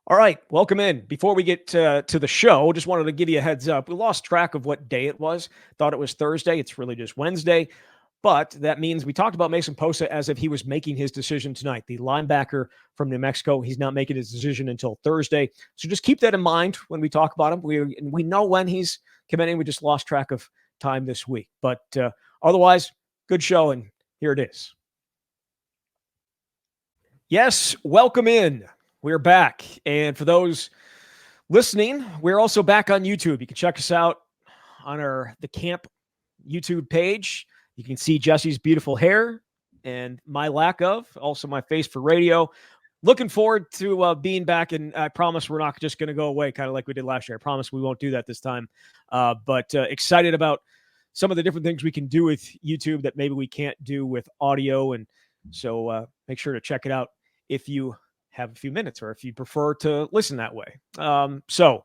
All right, welcome in. Before we get to the show, just wanted to give you a heads up. We lost track of what day it was. Thought it was Thursday. It's really just Wednesday. But that means we talked about Mason Posa as if he was making his decision tonight. The linebacker from New Mexico, he's not making his decision until Thursday. So just keep that in mind when we talk about him. We know when he's committing. We just lost track of time this week. But otherwise, good show, and here it is. Yes, welcome in. We're back. And for those listening, we're also back on YouTube. You can check us out on the camp YouTube page. You can see Jesse's beautiful hair and my lack of, also my face for radio. Looking forward to being back, and I promise we're not just going to go away kind of like we did last year. I promise we won't do that this time. But excited about some of the different things we can do with YouTube that maybe we can't do with audio. And so make sure to check it out if you have a few minutes or if you prefer to listen that way. So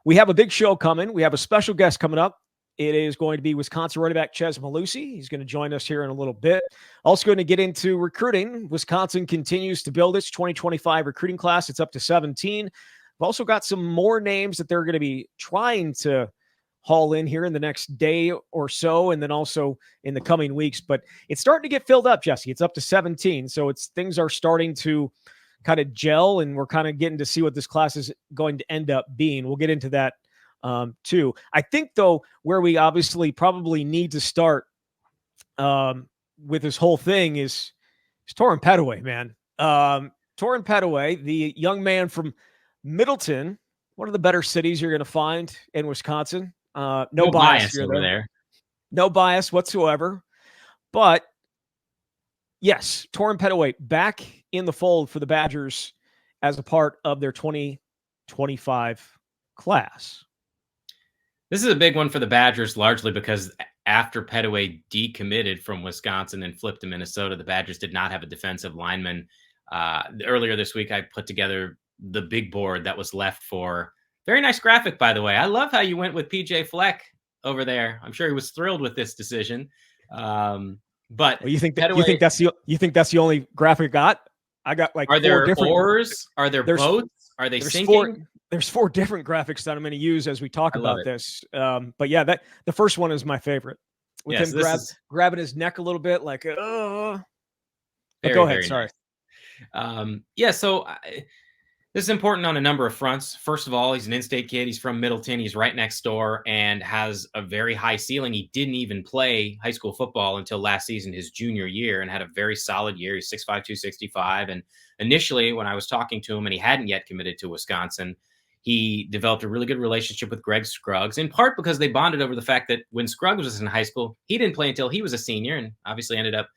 we have a big show coming. We have a special guest coming up. It is going to be Wisconsin running back Chez Mellusi. He's going to join us here in a little bit. Also going to get into recruiting. Wisconsin continues to build its 2025 recruiting class. It's up to 17. We've also got some more names that they're going to be trying to haul in here in the next day or so, and then also in the coming weeks. But it's starting to get filled up, Jesse. It's up to 17. So things are starting to kind of gel, and we're kind of getting to see what this class is going to end up being. We'll get into that too. I think, though, where we obviously probably need to start with this whole thing is Torin Pettaway, man. Torin Pettaway, the young man from Middleton, one of the better cities you're going to find in Wisconsin. No bias here, over there. No bias whatsoever. But yes, Torin Pettaway back in the fold for the Badgers as a part of their 2025 class. This is a big one for the Badgers, largely because after Pettaway decommitted from Wisconsin and flipped to Minnesota, the Badgers did not have a defensive lineman. Earlier this week, I put together the big board that was left for. Very nice graphic, by the way. I love how you went with PJ Fleck over there. I'm sure he was thrilled with this decision. But you think that's the only graphic got? I got like are there oars? Are there boats? Are they sinking? There's 4 different graphics that I'm going to use as we talk about this. But yeah, the first one is my favorite. With him grabbing his neck a little bit, like, go ahead. Sorry. Nice. So this is important on a number of fronts. First of all, he's an in-state kid. He's from Middleton. He's right next door and has a very high ceiling. He didn't even play high school football until last season, his junior year, and had a very solid year. He's 6'5", 265. And initially, when I was talking to him and he hadn't yet committed to Wisconsin, he developed a really good relationship with Greg Scruggs, in part because they bonded over the fact that when Scruggs was in high school, he didn't play until he was a senior and obviously ended up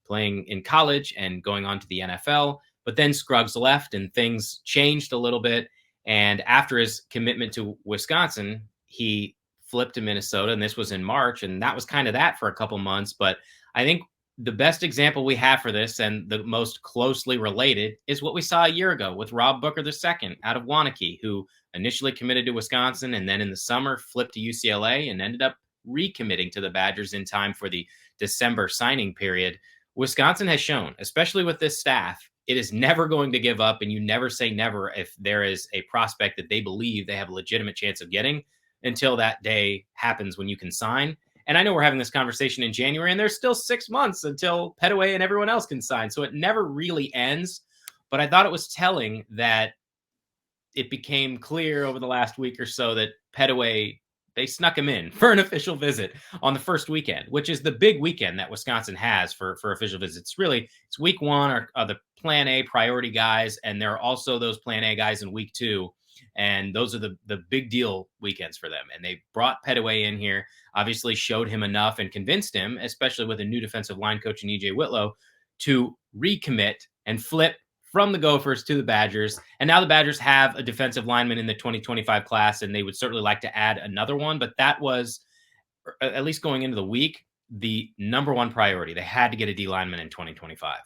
playing in college and going on to the NFL. But then Scruggs left and things changed a little bit. And after his commitment to Wisconsin, he flipped to Minnesota, and this was in March. And that was kind of that for a couple months. But I think the best example we have for this, and the most closely related, is what we saw a year ago with Rob Booker II out of Waunakee, who initially committed to Wisconsin and then in the summer flipped to UCLA and ended up recommitting to the Badgers in time for the December signing period. Wisconsin has shown, especially with this staff, it is never going to give up, and you never say never if there is a prospect that they believe they have a legitimate chance of getting until that day happens when you can sign. And I know we're having this conversation in January, and there's still 6 months until Pettaway and everyone else can sign. So it never really ends. But I thought it was telling that it became clear over the last week or so that Pettaway, they snuck him in for an official visit on the first weekend, which is the big weekend that Wisconsin has for official visits. It's week 1 are the Plan A priority guys, and there are also those Plan A guys in week 2. And those are the big deal weekends for them. And they brought Pettaway in here, obviously showed him enough and convinced him, especially with a new defensive line coach in EJ Whitlow, to recommit and flip from the Gophers to the Badgers. And now the Badgers have a defensive lineman in the 2025 class, and they would certainly like to add another one. But that was, at least going into the week, the number one priority. They had to get a D lineman in 2025.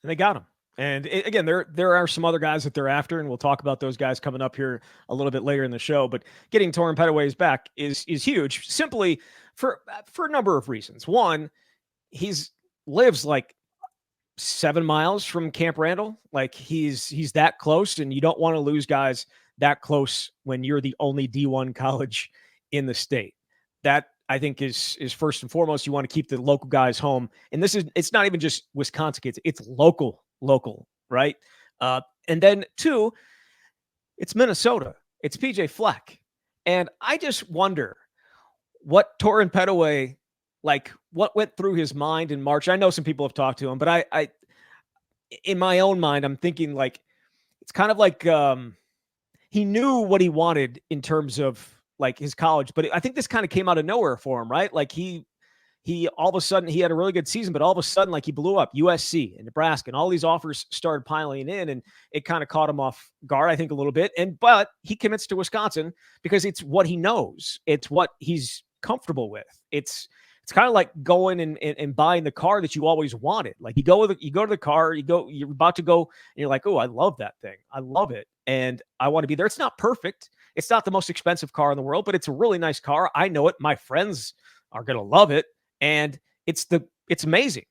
And they got him. And again, there are some other guys that they're after, and we'll talk about those guys coming up here a little bit later in the show. But getting Torin Pettaway's back is huge, simply for a number of reasons. One, he's lives like 7 miles from Camp Randall. Like he's that close, and you don't want to lose guys that close when you're the only D1 college in the state. That I think is first and foremost. You want to keep the local guys home, and it's not even just Wisconsin kids; it's local, right? And then two, it's Minnesota. It's PJ Fleck, and I just wonder what Torin Pettaway, like what went through his mind in March. I know some people have talked to him, but I in my own mind, I'm thinking like it's kind of like he knew what he wanted in terms of like his college, but I think this kind of came out of nowhere for him, right? Like he all of a sudden he had a really good season, but all of a sudden like he blew up. USC and Nebraska and all these offers started piling in, and it kind of caught him off guard, I think, a little bit. But he commits to Wisconsin because it's what he knows. It's what he's comfortable with. It's kind of like going and buying the car that you always wanted. Like you go to the car, you're about to go, and you're like, oh, I love that thing. I love it. And I want to be there. It's not perfect. It's not the most expensive car in the world, but it's a really nice car. I know it. My friends are going to love it. And it's amazing.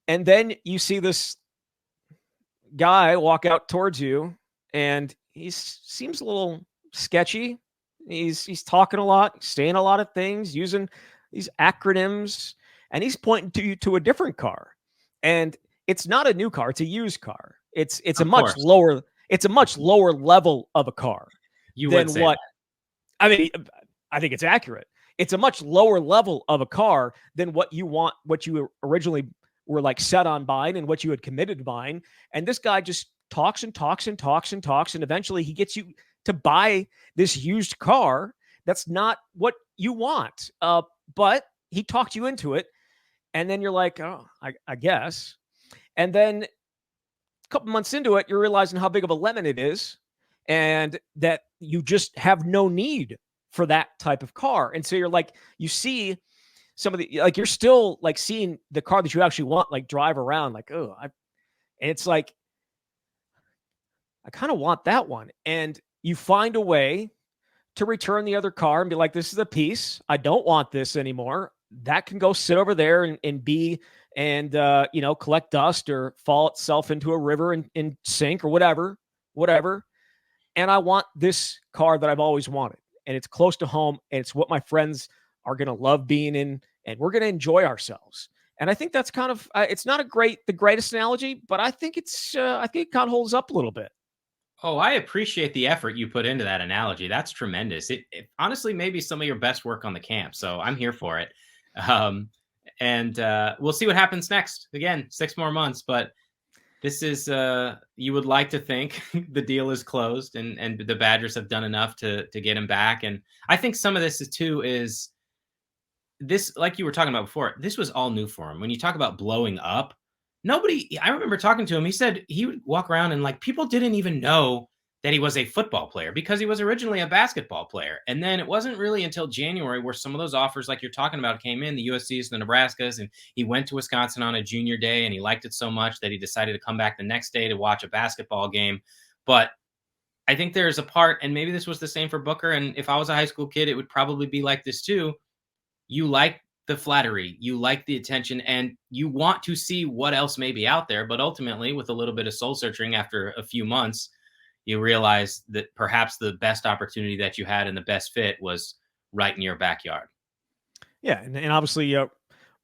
And then you see this guy walk out towards you, and he seems a little sketchy. He's talking a lot, saying a lot of things, using these acronyms, and he's pointing to you to a different car. And it's not a new car, it's a used car. It's a much lower level of a car. You would say that. I mean, I think it's accurate. It's a much lower level of a car than what you originally were like set on buying and what you had committed to buying. And this guy just talks and talks and talks and talks. And eventually he gets you to buy this used car. That's not what you want. But he talked you into it. And then you're like, oh, I guess. And then a couple months into it, you're realizing how big of a lemon it is and that you just have no need for that type of car. And so you're like, you see some of the, like, you're still like seeing the car that you actually want, like drive around like, oh, and it's like, I kind of want that one. And you find a way to return the other car and be like, this is a piece. I don't want this anymore. That can go sit over there and collect dust or fall itself into a river and sink or whatever. And I want this car that I've always wanted. And it's close to home, and it's what my friends are going to love being in, and we're going to enjoy ourselves. And I think that's kind of, it's not the greatest analogy, but I think I think it kind of holds up a little bit. Oh, I appreciate the effort you put into that analogy. That's tremendous. It honestly may be some of your best work on the camp, so I'm here for it. And we'll see what happens next. Again, 6 more months, but this is, you would like to think the deal is closed and the Badgers have done enough to get him back. And I think some of this is this, like you were talking about before, this was all new for him. When you talk about blowing up, I remember talking to him. He said he would walk around and like people didn't even know that he was a football player because he was originally a basketball player. And then it wasn't really until January where some of those offers, like you're talking about, came in, the USCs, the Nebraskas, and he went to Wisconsin on a junior day and he liked it so much that he decided to come back the next day to watch a basketball game. But I think there's a part, and maybe this was the same for Booker, and if I was a high school kid, it would probably be like this too. You like the flattery, you like the attention, and you want to see what else may be out there. But ultimately, with a little bit of soul searching after a few months, you realize that perhaps the best opportunity that you had and the best fit was right in your backyard. Yeah. And obviously,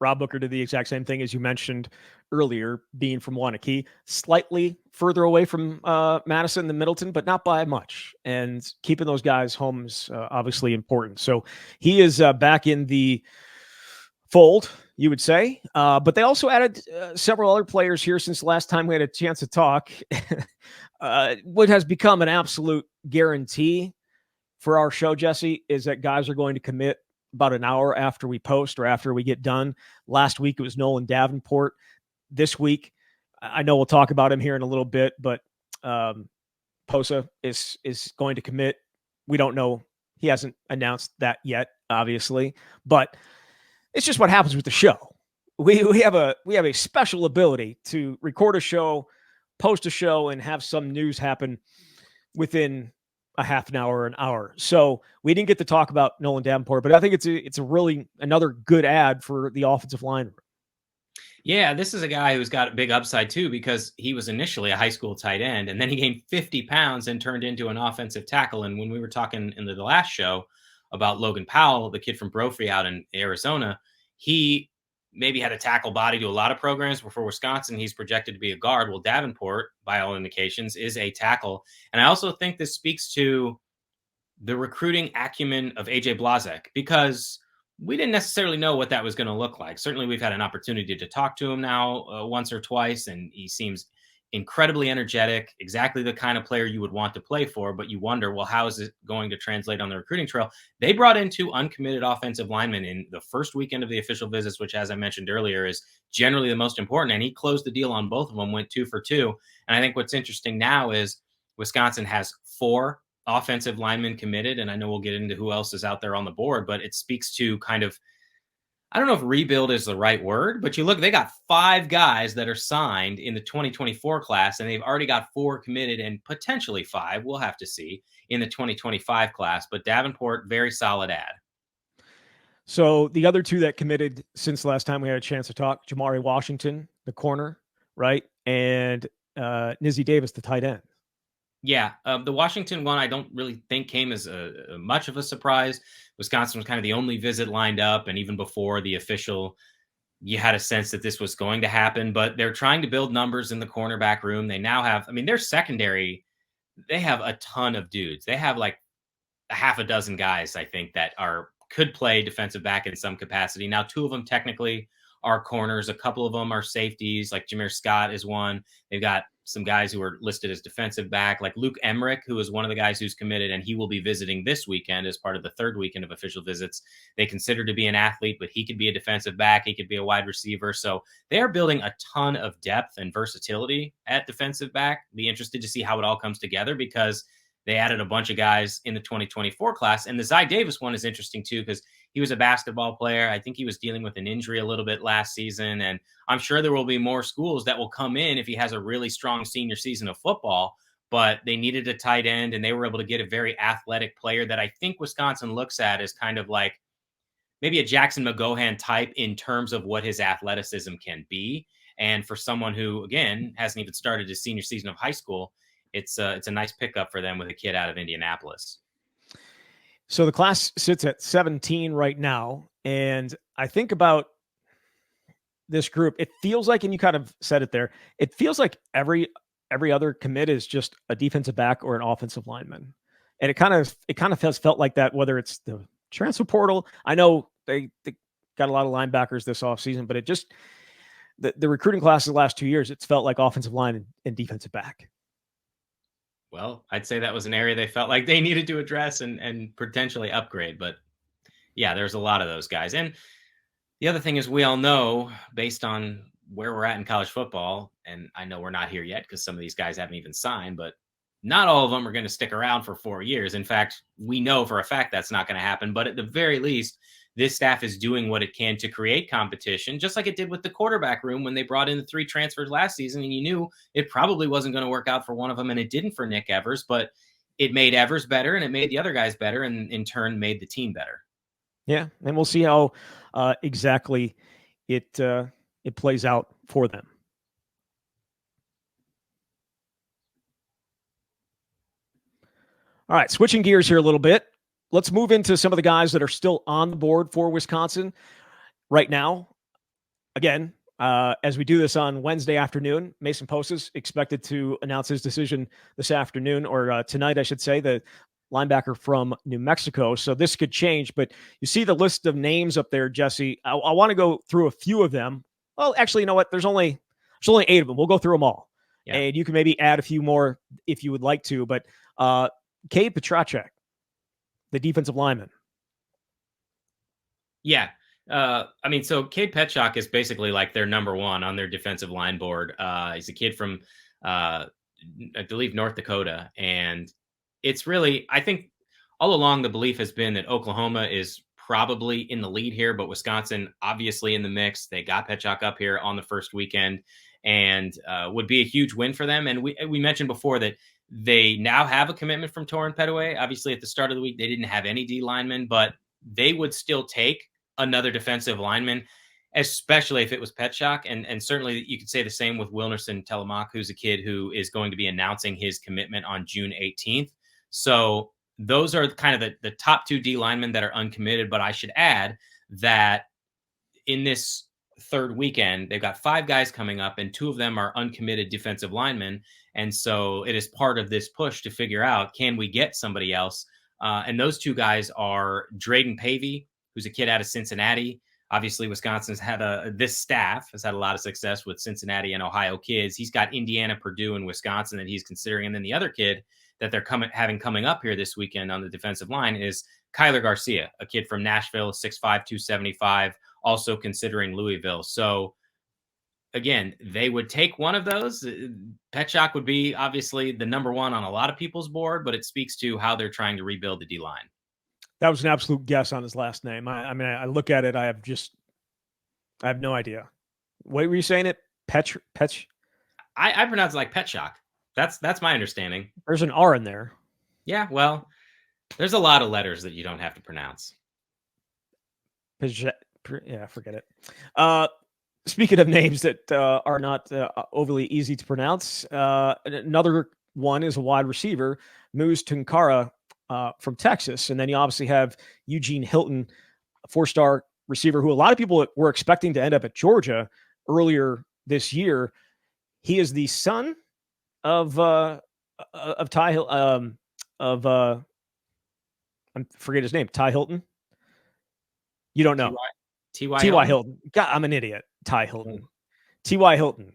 Rob Booker did the exact same thing as you mentioned earlier, being from Wanakee, slightly further away from Madison than Middleton, but not by much. And keeping those guys home is obviously important. So he is back in the fold, you would say. But they also added several other players here since the last time we had a chance to talk. What has become an absolute guarantee for our show, Jesse, is that guys are going to commit about an hour after we post or after we get done. Last week, it was Nolan Davenport. This week, I know we'll talk about him here in a little bit, but Posa is going to commit. We don't know. He hasn't announced that yet, obviously, but it's just what happens with the show. We have a special ability to record a show, post a show, and have some news happen within a half an hour or an hour. So we didn't get to talk about Nolan Davenport, but I think it's a really another good ad for the offensive line. Yeah, this is a guy who's got a big upside too, because he was initially a high school tight end and then he gained 50 pounds and turned into an offensive tackle. And when we were talking in the last show about Logan Powell, the kid from Brophy out in Arizona, he maybe had a tackle body to a lot of programs. Before Wisconsin, he's projected to be a guard. Well, Davenport, by all indications, is a tackle. And I also think this speaks to the recruiting acumen of AJ Blazek, because we didn't necessarily know what that was going to look like. Certainly, we've had an opportunity to talk to him now once or twice, and he seems incredibly energetic, exactly the kind of player you would want to play for. But you wonder, well, how is it going to translate on the recruiting trail? They brought in 2 uncommitted offensive linemen in the first weekend of the official visits, which, as I mentioned earlier, is generally the most important. And he closed the deal on both of them, went 2 for 2. And I think what's interesting now is Wisconsin has 4 offensive linemen committed, and I know we'll get into who else is out there on the board, but it speaks to kind of, I don't know if rebuild is the right word, but you look, they got 5 guys that are signed in the 2024 class, and they've already got 4 committed and potentially 5, we'll have to see, in the 2025 class. But Davenport, very solid ad. So the other 2 that committed since last time we had a chance to talk, Jamari Washington, the corner, right? And Nizzy Davis, the tight end. Yeah, the Washington one I don't really think came as much of a surprise. Wisconsin was kind of the only visit lined up, and even before the official, you had a sense that this was going to happen. But they're trying to build numbers in the cornerback room. They now have, I mean, their secondary, they have a ton of dudes. They have like a half a dozen guys, I think, that could play defensive back in some capacity. Now, 2 of them technically are corners. A couple of them are safeties, like Jameer Scott is one. They've got some guys who are listed as defensive back, like Luke Emmerich, who is one of the guys who's committed, and he will be visiting this weekend as part of the 3rd weekend of official visits. They consider to be an athlete, but he could be a defensive back. He could be a wide receiver. So they are building a ton of depth and versatility at defensive back. Be interested to see how it all comes together, because they added a bunch of guys in the 2024 class. And the Zy Davis one is interesting too, because he was a basketball player. I think he was dealing with an injury a little bit last season. And I'm sure there will be more schools that will come in if he has a really strong senior season of football. But they needed a tight end, and they were able to get a very athletic player that I think Wisconsin looks at as kind of like maybe a Jackson McGohan type in terms of what his athleticism can be. And for someone who, again, hasn't even started his senior season of high school, it's a nice pickup for them with a kid out of Indianapolis. So the class sits at 17 right now. And I think about this group, it feels like, and you kind of said it there, it feels like every other commit is just a defensive back or an offensive lineman. And it kind of has felt like that, whether it's the transfer portal. I know they got a lot of linebackers this offseason, but it just, the recruiting class of the last 2 years, it's felt like offensive line and defensive back. Well, I'd say that was an area they felt like they needed to address and potentially upgrade. But yeah, there's a lot of those guys. And the other thing is, we all know, based on where we're at in college football, and I know we're not here yet because some of these guys haven't even signed, but not all of them are going to stick around for 4 years. In fact, we know for a fact that's not going to happen. But at the very least, this staff is doing what it can to create competition, just like it did with the quarterback room when they brought in the 3 transfers last season. And you knew it probably wasn't going to work out for one of them, and it didn't for Nick Evers, but it made Evers better, and it made the other guys better, and in turn made the team better. Yeah, and we'll see how exactly it plays out for them. All right, switching gears here a little bit. Let's move into some of the guys that are still on the board for Wisconsin right now. Again, as we do this on Wednesday afternoon, Mason Post is expected to announce his decision this afternoon, or tonight, I should say, the linebacker from New Mexico. So this could change, but you see the list of names up there, Jesse. I want to go through a few of them. Well, actually, you know what? There's only 8 of them. We'll go through them all. Yeah. And you can maybe add a few more if you would like to, but Cade Petracek, the defensive lineman. Yeah. I mean, so Cade Petracek is basically like their number 1 on their defensive line board. He's a kid from, I believe, North Dakota. And it's really, I think all along the belief has been that Oklahoma is probably in the lead here, but Wisconsin obviously in the mix. They got Petracek up here on the first weekend, and would be a huge win for them. And we mentioned before that they now have a commitment from Torin Pettaway. Obviously, at the start of the week, they didn't have any D linemen, but they would still take another defensive lineman. especially if it was Petchak. And certainly you could say the same with Wilnerson Telemak, who's a kid who is going to be announcing his commitment on June 18th. So those are kind of the top 2 D linemen that are uncommitted. But I should add that in this third weekend, they've got 5 guys coming up, and 2 of them are uncommitted defensive linemen. And so it is part of this push to figure out, can we get somebody else? And those 2 guys are Drayden Pavey, who's a kid out of Cincinnati. Obviously, Wisconsin's had this staff has had a lot of success with Cincinnati and Ohio kids. He's got Indiana, Purdue, and Wisconsin that he's considering. And then the other kid that they're having coming up here this weekend on the defensive line is Kyler Garcia, a kid from Nashville, 6'5", 275, also considering Louisville. So again, they would take one of those. Petchak would be obviously the number 1 on a lot of people's board, but it speaks to how they're trying to rebuild the D-line. That was an absolute guess on his last name. I mean, I look at it, I have no idea. What were you saying it? Petch? I pronounce it like Petchak. That's my understanding. There's an R in there. Yeah, well, there's a lot of letters that you don't have to pronounce. Yeah, forget it. Speaking of names that are not overly easy to pronounce, another one is a wide receiver, Moose Tunkara from Texas. And then you obviously have Eugene Hilton, a 4-star receiver who a lot of people were expecting to end up at Georgia earlier this year. He is the son of Ty Hilton, I forget his name, Ty Hilton. You don't know. T.Y. Hilton. God, I'm an idiot. Ty Hilton. T.Y. Hilton.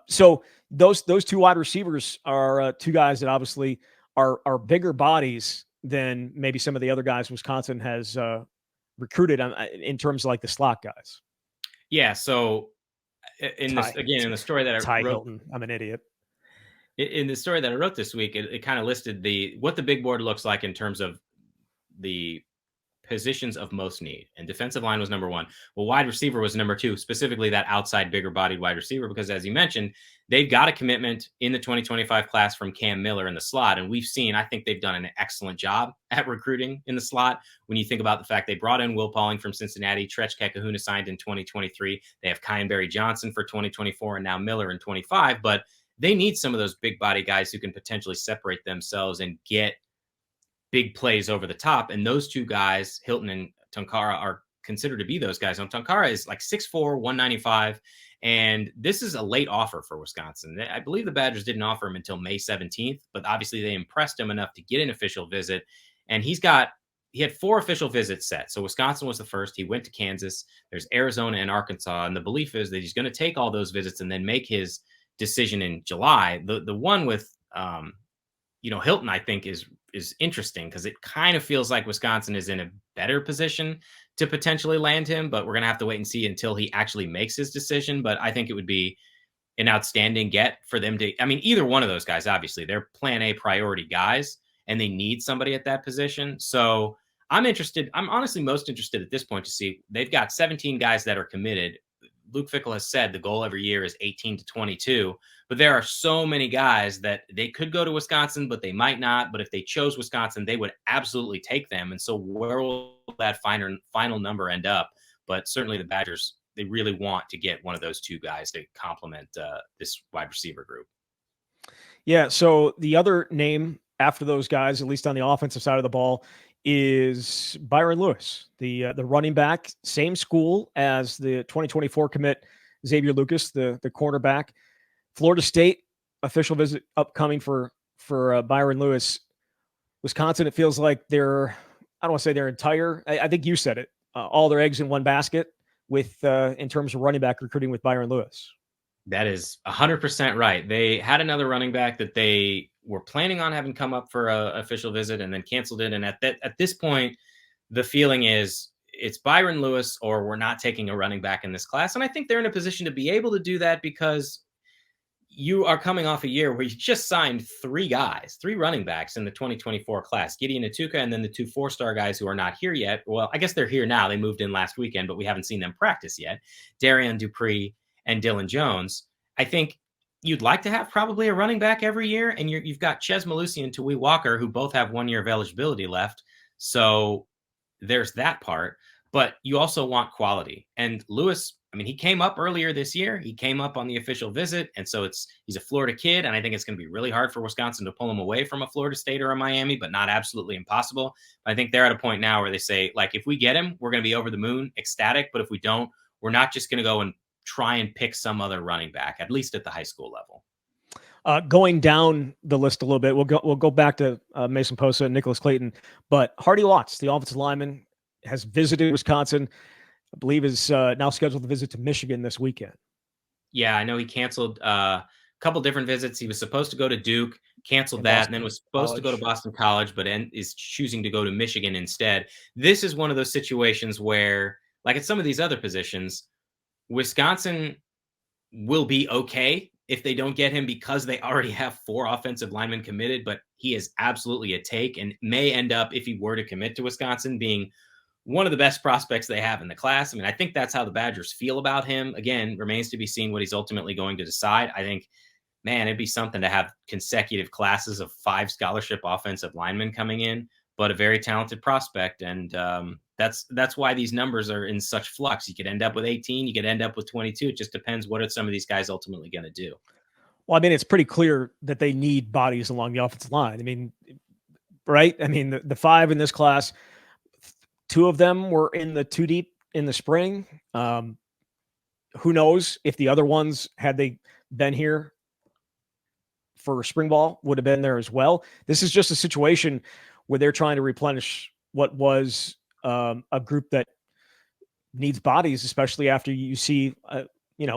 So those 2 wide receivers are 2 guys that obviously are bigger bodies than maybe some of the other guys Wisconsin has recruited in terms of like the slot guys. Yeah. So in the story that I wrote, Hilton. I'm an idiot. In the story that I wrote this week, it kind of listed what the big board looks like in terms of the positions of most need, and defensive line was number 1. Well, wide receiver was number 2, specifically that outside bigger bodied wide receiver, because as you mentioned, they've got a commitment in the 2025 class from Cam Miller in the slot. And I think they've done an excellent job at recruiting in the slot. When you think about the fact they brought in Will Pauling from Cincinnati, Tretch Kekahuna signed in 2023. They have Kyan Barry Johnson for 2024 and now Miller in 25, but they need some of those big body guys who can potentially separate themselves and get big plays over the top. And those 2 guys, Hilton and Tunkara, are considered to be those guys. And Tunkara is like 6'4", 195. And this is a late offer for Wisconsin. I believe the Badgers didn't offer him until May 17th, but obviously they impressed him enough to get an official visit. And he had 4 official visits set. So Wisconsin was the first. He went to Kansas. There's Arizona and Arkansas. And the belief is that he's going to take all those visits and then make his decision in July. The one with, Hilton, I think is interesting because it kind of feels like Wisconsin is in a better position to potentially land him, but we're going to have to wait and see until he actually makes his decision. But I think it would be an outstanding get for them to, either one of those guys, obviously they're plan A priority guys and they need somebody at that position. So I'm interested. I'm honestly most interested at this point to see, they've got 17 guys that are committed. Luke Fickell has said the goal every year is 18 to 22, but there are so many guys that they could go to Wisconsin, but they might not. But if they chose Wisconsin, they would absolutely take them. And so where will that final number end up? But certainly the Badgers, they really want to get one of those 2 guys to complement this wide receiver group. Yeah. So the other name after those guys, at least on the offensive side of the ball, is Byron Lewis, the running back, same school as the 2024 commit Xavier Lucas, the cornerback. Florida State official visit upcoming for Byron Lewis. Wisconsin, it feels like I don't want to say their entire, I think you said it, all their eggs in one basket with in terms of running back recruiting with Byron Lewis. That is 100% right. They had another running back that they were planning on having come up for an official visit and then canceled it. And at this point, the feeling is it's Byron Lewis or we're not taking a running back in this class. And I think they're in a position to be able to do that because you are coming off a year where you just signed 3 running backs in the 2024 class, Gideon Atuka, and then the 2 4-star guys who are not here yet. Well, I guess they're here now. They moved in last weekend, but we haven't seen them practice yet. Darian Dupree and Dylan Jones. I think you'd like to have probably a running back every year, and you've got Chez Mellusi and Tawee Walker, who both have 1 year of eligibility left. So there's that part. but you also want quality. And Lewis, I mean, he came up earlier this year. He came up on the official visit. And so he's a Florida kid. And I think it's going to be really hard for Wisconsin to pull him away from a Florida State or a Miami, but not absolutely impossible. I think they're at a point now where they say, like, if we get him, we're going to be over the moon, ecstatic. But if we don't, we're not just going to go and try and pick some other running back, at least at the high school level. Going down the list a little bit, we'll go back to Mason Posa and Nicholas Clayton, but Hardy Watts, the offensive lineman, has visited Wisconsin. I believe is now scheduled to visit to Michigan this weekend. Yeah, I know he canceled a couple different visits. He was supposed to go to Duke, canceled that, and then was supposed to go to Boston College, but is choosing to go to Michigan instead. This is one of those situations where, like at some of these other positions, Wisconsin will be okay if they don't get him because they already have 4 offensive linemen committed, but he is absolutely a take and may end up, if he were to commit to Wisconsin, being one of the best prospects they have in the class. I mean, I think that's how the Badgers feel about him. Again, remains to be seen what he's ultimately going to decide. I think, man, it'd be something to have consecutive classes of 5 scholarship offensive linemen coming in, but a very talented prospect. And that's why these numbers are in such flux. You could end up with 18, you could end up with 22. It just depends what are some of these guys ultimately going to do. Well, I mean, it's pretty clear that they need bodies along the offensive line. I mean, right? I mean, the 5 in this class, 2 of them were in the 2 deep in the spring. Who knows if the other ones, had they been here for spring ball, would have been there as well. This is just a situation where they're trying to replenish what was a group that needs bodies, especially after you see,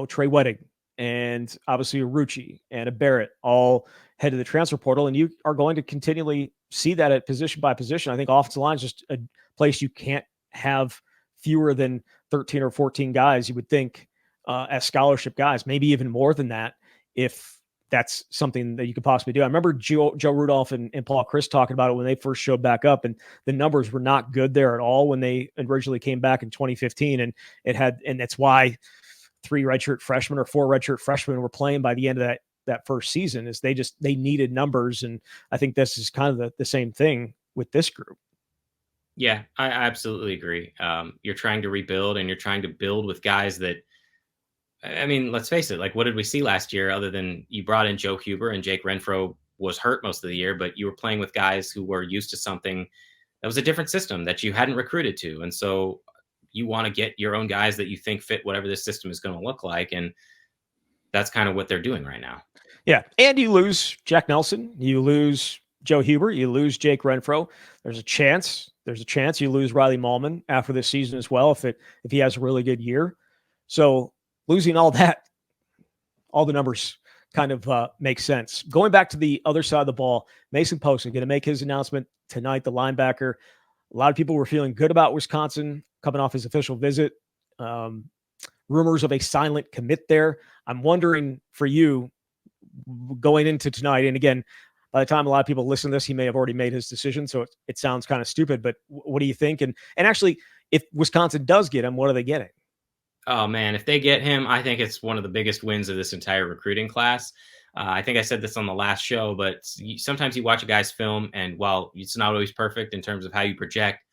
Trey Wedding and obviously a Rucci and a Barrett all head to the transfer portal. And you are going to continually see that at position by position. I think offensive line is just a place you can't have fewer than 13 or 14 guys, you would think, as scholarship guys, maybe even more than that, if that's something that you could possibly do. I remember Joe Rudolph and Paul Chris talking about it when they first showed back up, and the numbers were not good there at all when they originally came back in 2015. And that's why 3 redshirt freshmen or 4 redshirt freshmen were playing by the end of that first season, is they needed numbers. And I think this is kind of the same thing with this group. Yeah, I absolutely agree. You're trying to rebuild, and you're trying to build with guys that, I mean, let's face it, like, what did we see last year other than you brought in Joe Huber and Jake Renfro was hurt most of the year, but you were playing with guys who were used to something that was a different system that you hadn't recruited to. And so you want to get your own guys that you think fit whatever this system is going to look like. And that's kind of what they're doing right now. Yeah. And you lose Jack Nelson, you lose Joe Huber, you lose Jake Renfro. There's a chance you lose Riley Mahlman after this season as well, if he has a really good year. So losing all that, all the numbers kind of make sense. Going back to the other side of the ball, Mason Posa going to make his announcement tonight, the linebacker. A lot of people were feeling good about Wisconsin coming off his official visit. Rumors of a silent commit there. I'm wondering for you going into tonight, and again, by the time a lot of people listen to this, he may have already made his decision, so it sounds kind of stupid, but what do you think? And actually, if Wisconsin does get him, what are they getting? Oh, man, if they get him, I think it's one of the biggest wins of this entire recruiting class. I think I said this on the last show, but sometimes you watch a guy's film, and while it's not always perfect in terms of how you project,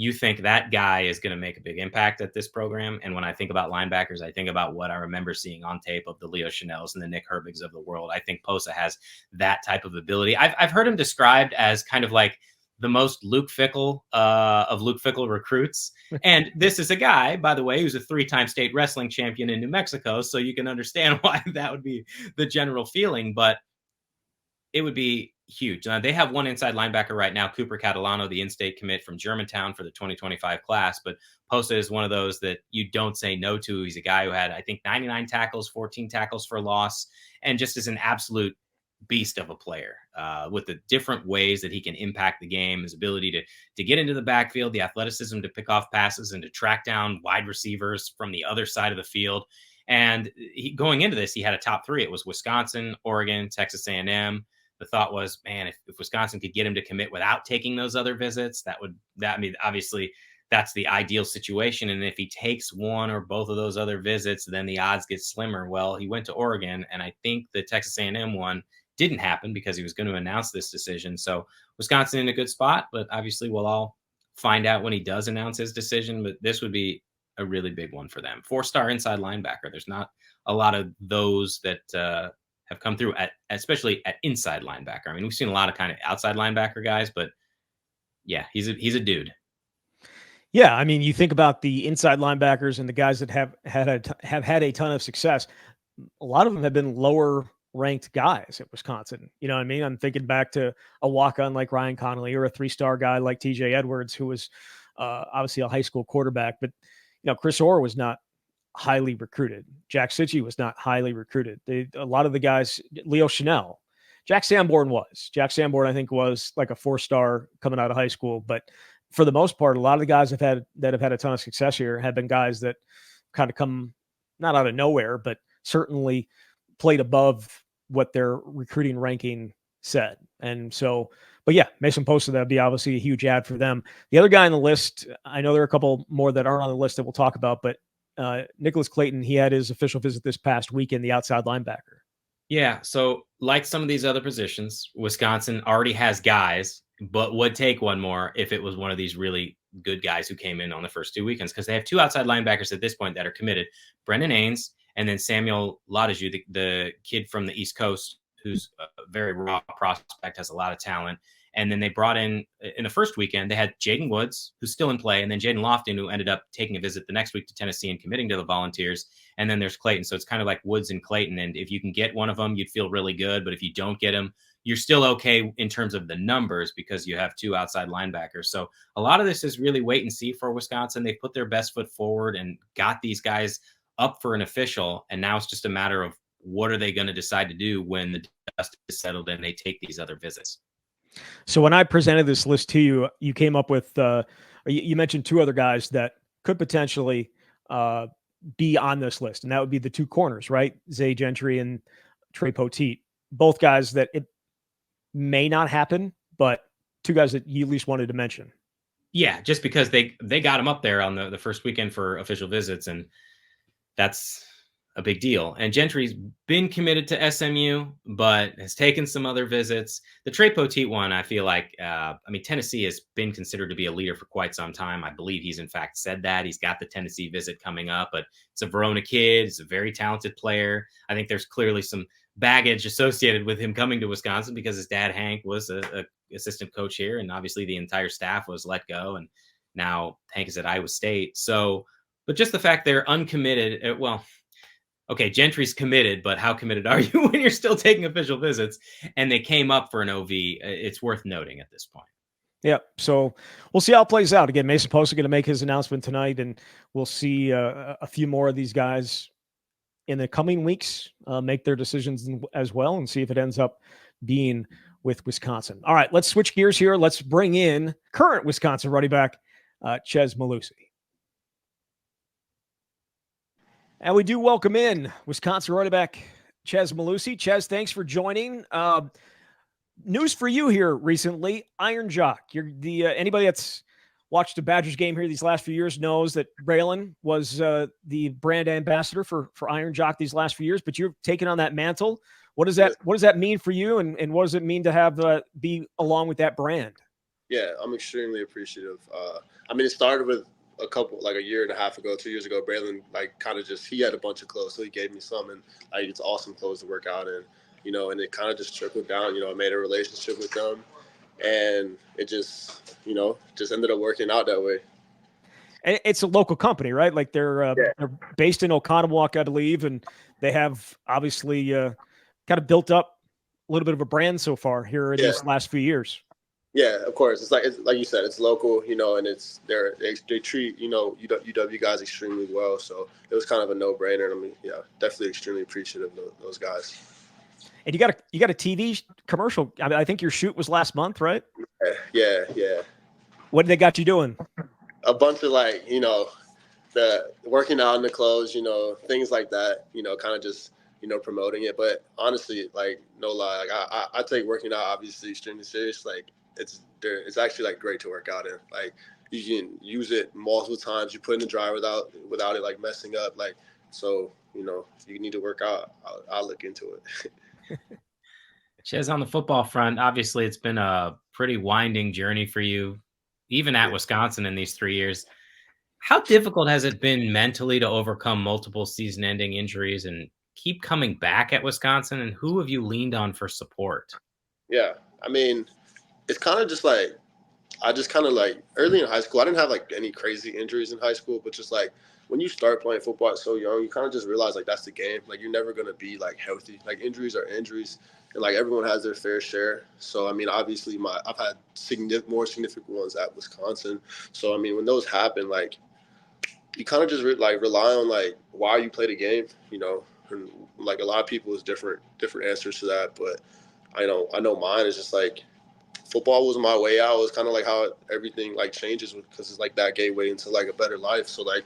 you think that guy is going to make a big impact at this program. And when I think about linebackers, I think about what I remember seeing on tape of the Leo Chanels and the Nick Herbigs of the world. I think Posa has that type of ability. I've heard him described as kind of like the most Luke Fickle of Luke Fickle recruits. And this is a guy, by the way, who's a 3-time state wrestling champion in New Mexico. So you can understand why that would be the general feeling, but it would be huge. They have one inside linebacker right now, Cooper Catalano, the in-state commit from Germantown for the 2025 class. But Posa is one of those that you don't say no to. He's a guy who had, I think, 99 tackles, 14 tackles for loss, and just is an absolute beast of a player with the different ways that he can impact the game, his ability to get into the backfield, the athleticism to pick off passes and to track down wide receivers from the other side of the field. And going into this, he had a top 3. It was Wisconsin, Oregon, Texas A&M. The thought was, man, if Wisconsin could get him to commit without taking those other visits, obviously that's the ideal situation. And if he takes one or both of those other visits, then the odds get slimmer. Well, he went to Oregon, and I think the Texas A&M one didn't happen because he was going to announce this decision. So Wisconsin in a good spot, but obviously we'll all find out when he does announce his decision, but this would be a really big one for them. 4-star inside linebacker. There's not a lot of those that have come through especially at inside linebacker. I mean, we've seen a lot of kind of outside linebacker guys, but yeah, he's a dude. Yeah, I mean, you think about the inside linebackers and the guys that have had a ton of success. A lot of them have been lower ranked guys at Wisconsin. You know what I mean? I'm thinking back to a walk-on like Ryan Connolly or a 3-star guy like TJ Edwards, who was obviously a high school quarterback. But, you know, Chris Orr was not highly recruited. Jack Sitchie was not highly recruited. A lot of the guys, Leo Chanel, Jack Sanborn was. Jack Sanborn, I think, was like a 4-star coming out of high school. But for the most part, a lot of the guys that have had a ton of success here have been guys that kind of come not out of nowhere, but certainly played above what their recruiting ranking said. And so, but yeah, Mason Posta, that'd be obviously a huge ad for them. The other guy on the list, I know there are a couple more that aren't on the list that we'll talk about, but Nicholas Clayton, he had his official visit this past weekend, the outside linebacker. Yeah. So, like some of these other positions, Wisconsin already has guys, but would take one more if it was one of these really good guys who came in on the first 2 weekends, because they have 2 outside linebackers at this point that are committed: Brendan Ains and then Samuel Ladaju, the kid from the East Coast, who's a very raw prospect, has a lot of talent. And then they brought in the first weekend, they had Jaden Woods, who's still in play, and then Jaden Lofton, who ended up taking a visit the next week to Tennessee and committing to the Volunteers. And then there's Clayton. So it's kind of like Woods and Clayton. And if you can get one of them, you'd feel really good. But if you don't get them, you're still okay in terms of the numbers because you have 2 outside linebackers. So a lot of this is really wait and see for Wisconsin. They put their best foot forward and got these guys up for an official. And now it's just a matter of what are they going to decide to do when the dust is settled and they take these other visits. So when I presented this list to you, you came up with, you mentioned 2 other guys that could potentially be on this list. And that would be the 2 corners, right? Zay Gentry and Trey Poteet. Both guys that it may not happen, but 2 guys that you at least wanted to mention. Yeah, just because they got him up there on the first weekend for official visits, and that's a big deal. And Gentry's been committed to SMU, but has taken some other visits. The Trey Poteet one, I feel like, Tennessee has been considered to be a leader for quite some time. I believe he's in fact said that. He's got the Tennessee visit coming up, but it's a Verona kid. He's a very talented player. I think there's clearly some baggage associated with him coming to Wisconsin because his dad, Hank, was a assistant coach here. And obviously the entire staff was let go. And now Hank is at Iowa State. So, but just the fact they're uncommitted, okay, Gentry's committed, but how committed are you when you're still taking official visits? And they came up for an OV. It's worth noting at this point. Yeah, so we'll see how it plays out. Again, Mason Post is going to make his announcement tonight, and we'll see a few more of these guys in the coming weeks make their decisions as well and see if it ends up being with Wisconsin. All right, let's switch gears here. Let's bring in current Wisconsin running back, Chez Mellusi. And we do welcome in Wisconsin running back Chez Mellusi. Chez, thanks for joining. News for you here recently: Iron Jock. You're the anybody that's watched the Badgers game here these last few years knows that Braylon was the brand ambassador for Iron Jock these last few years. But you're taking on that mantle. What does that mean for you, and what does it mean to have be along with that brand? Yeah, I'm extremely appreciative. It started with a year and a half ago, 2 years ago. Braylon he had a bunch of clothes, so he gave me some, and it's awesome clothes to work out in, and it kind of just trickled down. I made a relationship with them, and it just ended up working out that way. And it's a local company, right? Like they're based in Oconomowoc, I believe, and they have obviously kind of built up a little bit of a brand so far here in these last few years. Yeah, of course. It's like you said, it's local, and they treat UW guys extremely well. So it was kind of a no-brainer. Definitely extremely appreciative of those guys. And you got a TV commercial. I think your shoot was last month, right? Yeah. What did they got you doing? A bunch of the working out in the clothes, things like that. Kind of just promoting it. But honestly, no lie, I take working out obviously extremely serious. It's actually great to work out in. You can use it multiple times. You put in the dryer without it messing up. So if you need to work out, I'll look into it. Chez, on the football front, obviously it's been a pretty winding journey for you. even at Wisconsin in these 3 years. How difficult has it been mentally to overcome multiple season-ending injuries and keep coming back at Wisconsin? And who have you leaned on for support? Yeah, I mean, it's kind of just like I just kind of like early in high school, I didn't have like any crazy injuries in high school, but just like when you start playing football at so young, you kind of just realize like that's the game. Like you're never gonna be like healthy. Like injuries are injuries, and like everyone has their fair share. So I mean, obviously, I've had more significant ones at Wisconsin. So I mean, when those happen, like you kind of just rely on like why you play the game, you know. And like a lot of people is different answers to that, but I know mine is just like football was my way out. It was kind of like how everything like changes because it's like that gateway into like a better life. So like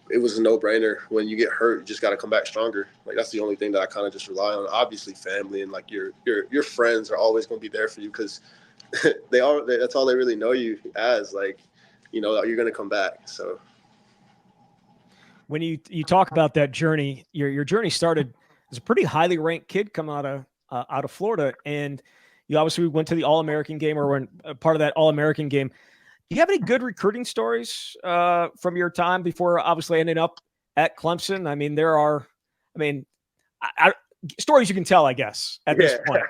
it was a no-brainer. When you get hurt, you just got to come back stronger. Like that's the only thing that I kind of just rely on. Obviously, family and like your friends are always going to be there for you because that's all they really know you as. Like, you know, you're going to come back. So when you talk about that journey, your journey started as a pretty highly ranked kid coming out of Florida, and you obviously went to the All-American game or were part of that All-American game. Do you have any good recruiting stories from your time before obviously ending up at Clemson? I mean, stories you can tell, I guess, at this point.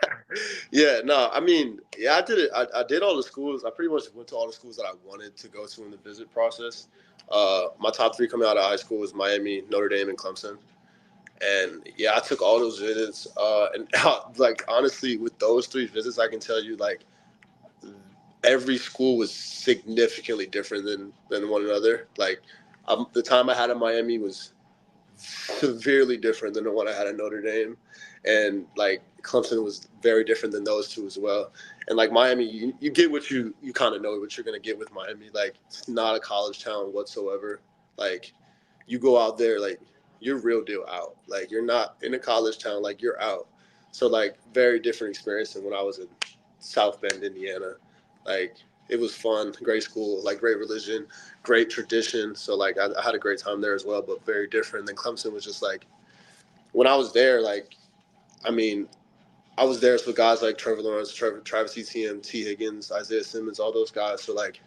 Yeah, no, I mean, yeah, I did it. I did all the schools. I pretty much went to all the schools that I wanted to go to in the visit process. My top 3 coming out of high school was Miami, Notre Dame, and Clemson. And yeah, I took all those visits. And like honestly, with those 3 visits, I can tell you like every school was significantly different than one another. Like the time I had in Miami was severely different than the one I had at Notre Dame, and like Clemson was very different than those 2 as well. And like Miami, you get what you kind of know what you're gonna get with Miami. Like it's not a college town whatsoever. Like you go out there, like you're real deal out. Like you're not in a college town, like you're out. So like very different experience than when I was in South Bend, Indiana. Like it was fun, great school, like great religion, great tradition. So like I had a great time there as well, but very different. Then Clemson was just like when I was there, like I mean, I was there with guys like Trevor Lawrence, Travis Etienne, T. Higgins, Isaiah Simmons, all those guys. So like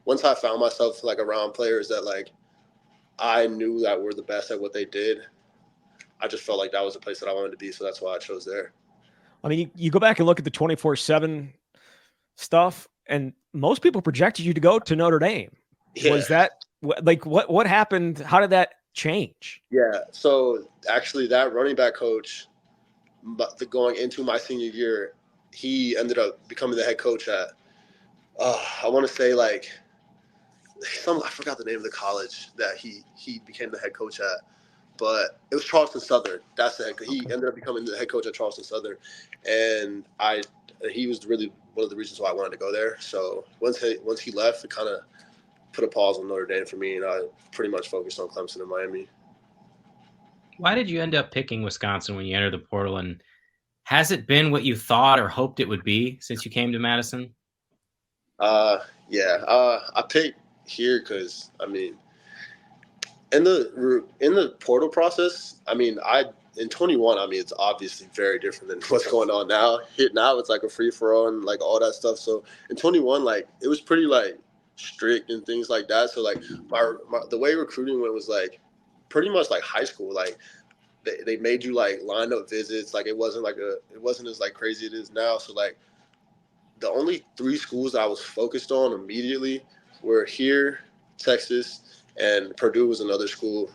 once I found myself like around players that like I knew that were the best at what they did, I just felt like that was the place that I wanted to be. So that's why I chose there. I mean, you go back and look at the 24/7 stuff, and most people projected you to go to Notre Dame. Yeah. Was that like what happened? How did that change? Yeah. So actually, that running back coach, going into my senior year, he ended up becoming the head coach at, I want to say like I forgot the name of the college that he became the head coach at. But it was Charleston Southern. That's the head. He ended up becoming the head coach at Charleston Southern, and he was really one of the reasons why I wanted to go there. So once he left, it kind of put a pause on Notre Dame for me, and I pretty much focused on Clemson and Miami. Why did you end up picking Wisconsin when you entered the portal, and has it been what you thought or hoped it would be since you came to Madison? Yeah. I picked here because I mean. In the portal process, I mean, in 21, I mean, it's obviously very different than what's going on now. Now it's like a free for all and like all that stuff. So in 21, like it was pretty like strict and things like that. So like the way recruiting went was like pretty much like high school. Like they made you like line up visits. Like it wasn't as like crazy it is now. So like the only 3 schools that I was focused on immediately were here, Texas, and Purdue was another school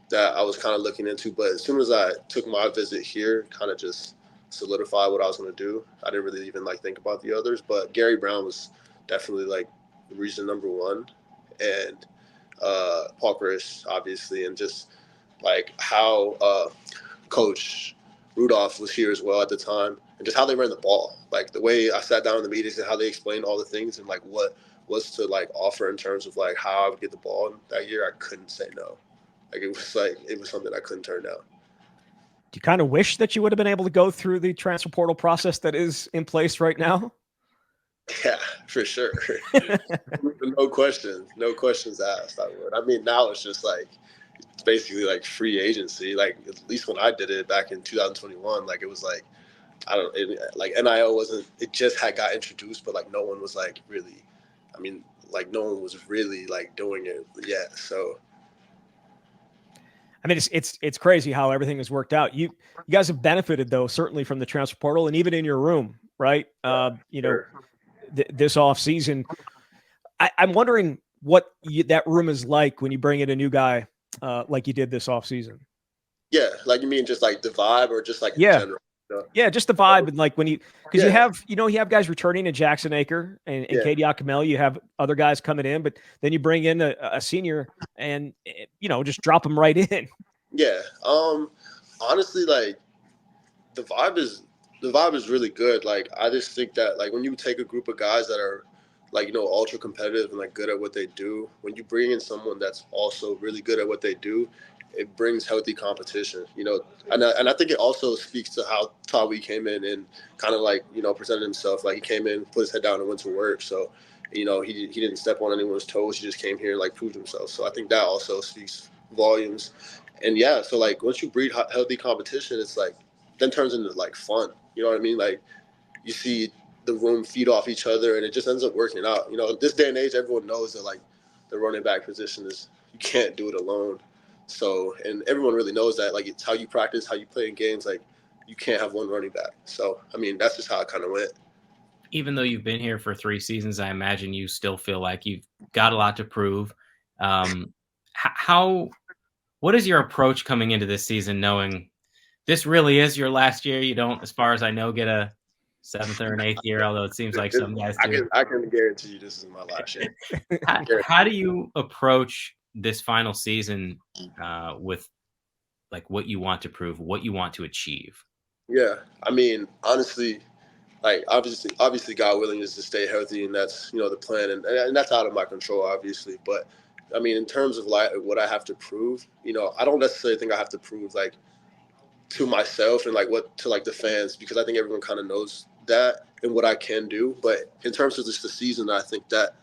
that I was kind of looking into. But as soon as I took my visit here, kind of just solidified what I was going to do. I didn't really even like think about the others. But Gary Brown was definitely like reason number 1. And Paul Chris, obviously. And just like how Coach Rudolph was here as well at the time. And just how they ran the ball. Like the way I sat down in the meetings and how they explained all the things and like what was to like offer in terms of like how I would get the ball that year, I couldn't say no. Like it was something I couldn't turn down. Do you kind of wish that you would have been able to go through the transfer portal process that is in place right now? Yeah, for sure. No questions asked. I would. I mean, now it's just like it's basically like free agency. Like at least when I did it back in 2021, like it was like like NIL wasn't. It just had got introduced, but like no one was like really I mean, like no one was really like doing it yet. So, I mean, it's crazy how everything has worked out. You guys have benefited though, certainly from the transfer portal and even in your room, right? You know, this off season, I'm wondering what that room is like when you bring in a new guy like you did this off season. Yeah, like you mean just like the vibe or just like in Yeah. general? You know? Yeah, just the vibe. And like when because Yeah. you have guys returning in Jackson Aker and Yeah. Katie Akamel, you have other guys coming in, but then you bring in a senior and, you know, just drop them right in. Yeah. Honestly, like the vibe is really good. Like I just think that like when you take a group of guys that are like, you know, ultra competitive and like good at what they do, when you bring in someone that's also really good at what they do, it brings healthy competition, you know. And I think it also speaks to how Tawi came in and kind of like, you know, presented himself. Like he came in, put his head down and went to work. So, you know, he didn't step on anyone's toes. He just came here and like proved himself. So I think that also speaks volumes. And yeah, so like once you breed healthy competition, it's like then turns into like fun. You know what I mean? Like you see the room feed off each other and it just ends up working out. You know, this day and age, everyone knows that like the running back position is, you can't do it alone. So, and everyone really knows that, like it's how you practice, how you play in games. Like you can't have one running back. So, I mean, that's just how it kind of went. Even though you've been here for 3 seasons, I imagine you still feel like you've got a lot to prove. What is your approach coming into this season, knowing this really is your last year? You don't, as far as I know, get a 7th or an 8th year, although it seems like some guys do. I can guarantee you this is my last year. How do you approach this final season with like what you want to prove, what you want to achieve? Yeah, I mean, honestly, like obviously, God willing is to stay healthy, and that's, you know, the plan, and that's out of my control, obviously. But I mean, in terms of like what I have to prove, you know, I don't necessarily think I have to prove like to myself and like what to like the fans, because I think everyone kind of knows that and what I can do. But in terms of just the season, I think that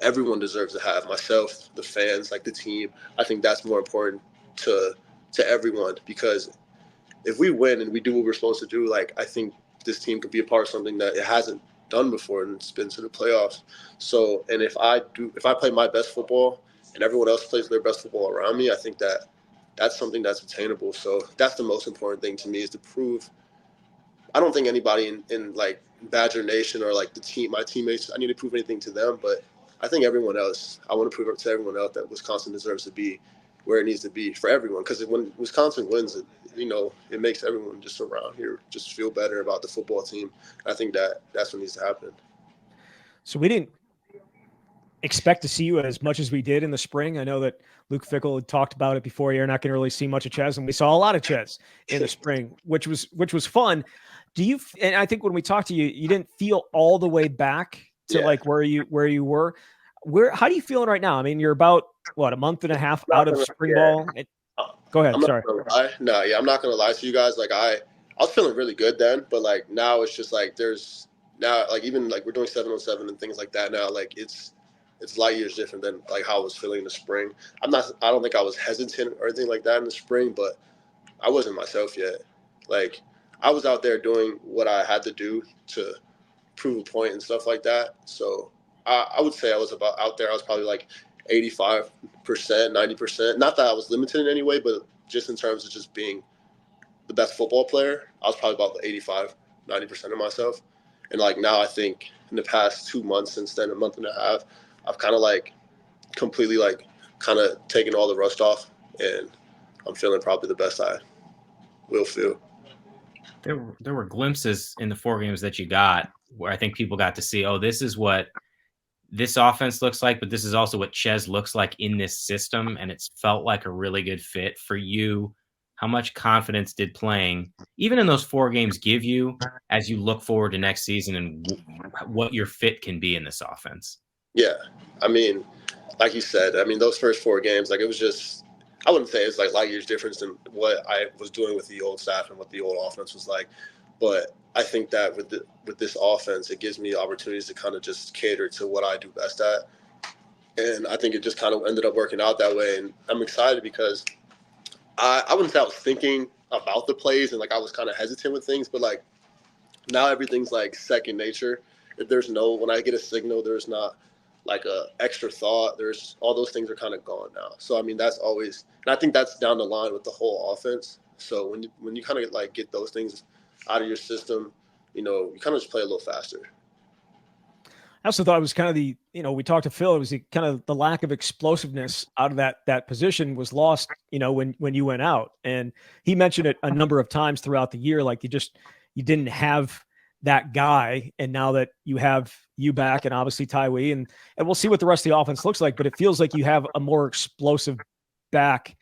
everyone deserves to have, myself, the fans, like the team. I think that's more important to everyone, because if we win and we do what we're supposed to do, like I think this team could be a part of something that it hasn't done before, and it's been to the playoffs. So, and if I play my best football and everyone else plays their best football around me, I think that that's something that's attainable. So that's the most important thing to me, is to prove. I don't think anybody in like Badger Nation or like the team, my teammates, I need to prove anything to them, but I think everyone else, I want to prove it to everyone else that Wisconsin deserves to be where it needs to be for everyone. Because when Wisconsin wins, it, you know, it makes everyone just around here just feel better about the football team. I think that that's what needs to happen. So we didn't expect to see you as much as we did in the spring. I know that Luke Fickle had talked about it before. You're not going to really see much of Ches, and we saw a lot of Ches in the spring, which was fun. Do you? And I think when we talked to you, you didn't feel all the way back to like where you were. How do you feeling right now? I mean, you're about what, a month and a half out of spring ball. Go ahead. Sorry. I'm not gonna lie to you guys. Like I was feeling really good then, but like now it's just like there's now like even like we're doing 7-on-7 and things like that now. Like it's light years different than like how I was feeling in the spring. I don't think I was hesitant or anything like that in the spring, but I wasn't myself yet. Like I was out there doing what I had to do to prove a point and stuff like that. So I would say I was about out there. I was probably like 85%, 90%. Not that I was limited in any way, but just in terms of just being the best football player, I was probably about 85, 90% of myself. And like now I think in the past 2 months since then, a month and a half, I've kind of like completely like kind of taken all the rust off, and I'm feeling probably the best I will feel. There were glimpses in the 4 games that you got where I think people got to see, oh, this is what this offense looks like, but this is also what Ches looks like in this system, and it's felt like a really good fit for you. How much confidence did playing, even in those 4 games, give you as you look forward to next season and what your fit can be in this offense? Yeah, I mean, like you said, I mean, those first 4 games, like it was just, I wouldn't say it's like light years difference than what I was doing with the old staff and what the old offense was like. But I think that with this offense, it gives me opportunities to kind of just cater to what I do best at. And I think it just kind of ended up working out that way. And I'm excited because I wouldn't say I was thinking about the plays and like I was kind of hesitant with things, but like now everything's like second nature. If there's when I get a signal, there's not like a extra thought. There's all those things are kind of gone now. So I mean, that's always, and I think that's down the line with the whole offense. So when you kind of like get those things out of your system, you kind of just play a little faster. I also thought it was kind of we talked to Phil, it was kind of the lack of explosiveness out of that position was lost, when you went out. And he mentioned it a number of times throughout the year, like you didn't have that guy. And now that you have you back and obviously Tywee, and we'll see what the rest of the offense looks like, but it feels like you have a more explosive back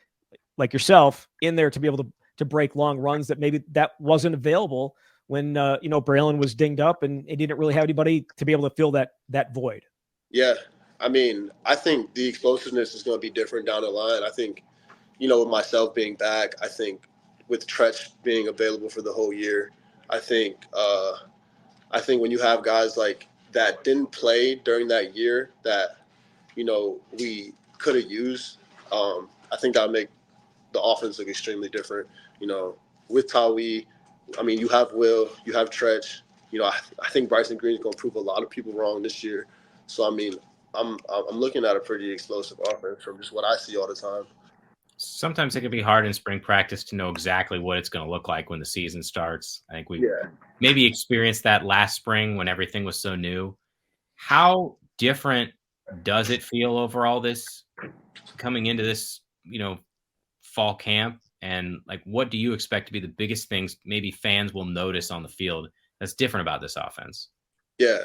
like yourself in there to be able to break long runs that maybe that wasn't available when Braylon was dinged up and he didn't really have anybody to be able to fill that void. Yeah. I mean, I think the explosiveness is going to be different down the line. I think, with myself being back, I think with Tretch being available for the whole year, I think when you have guys like that didn't play during that year that, we could have used, I think that'll make the offense look extremely different. With Tawee, I mean, you have Will, you have Tretch. I think Bryson Green's going to prove a lot of people wrong this year. So, I mean, I'm looking at a pretty explosive offense from just what I see all the time. Sometimes it can be hard in spring practice to know exactly what it's going to look like when the season starts. I think we maybe experienced that last spring when everything was so new. How different does it feel overall this coming into this, fall camp? And like, what do you expect to be the biggest things maybe fans will notice on the field that's different about this offense? Yeah.